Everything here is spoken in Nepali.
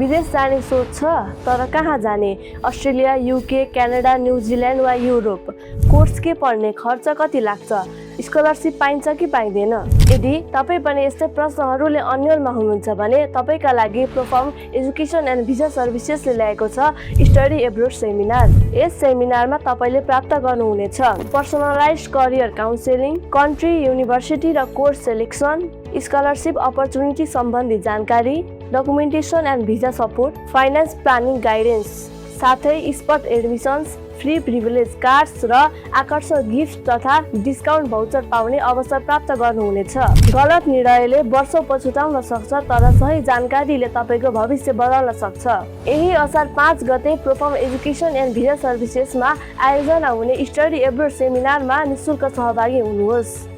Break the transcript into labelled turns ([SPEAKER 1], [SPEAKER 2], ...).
[SPEAKER 1] विदेश जाने सोच छ तर कहाँ जाने? अस्ट्रेलिया, युके, क्यानाडा, न्युजिल्यान्ड वा युरोप? कोर्स के पढ्ने? खर्च कति लाग्छ? स्कलरसिप पाइन्छ कि पाइँदैन? यदि तपाईँ पनि यस्तै प्रश्नहरूले अन्यलमा हुनुहुन्छ भने तपाईँका लागि प्रोफर्म एजुकेसन एन्ड भिजा सर्भिसेसले ल्याएको छ स्टडी एब्रोड सेमिनार। यस सेमिनारमा तपाईँले प्राप्त गर्नुहुनेछ personalised career counselling, country, university र कोर्स सेलेक्सन, स्कलरसिप अपर्च्युनिटी सम्बन्धी जानकारी, documentation and visa support, finance planning guidance, साथै spot admissions, free privilege cards र आकर्षक गिफ्ट तथा डिस्काउन्ट भाउचर पाउने अवसर प्राप्त गर्नुहुनेछ। गलत निर्णयले वर्षौं पछुताउन सक्छ तर सही जानकारीले तपाईँको भविष्य बदल्न सक्छ। यही असार 5 गते प्रोफर्म एजुकेसन एन्ड भिजा सर्भिसेसमा आयोजना हुने स्टडी एब्रोड सेमिनारमा निशुल्क सहभागी हुनुहोस्।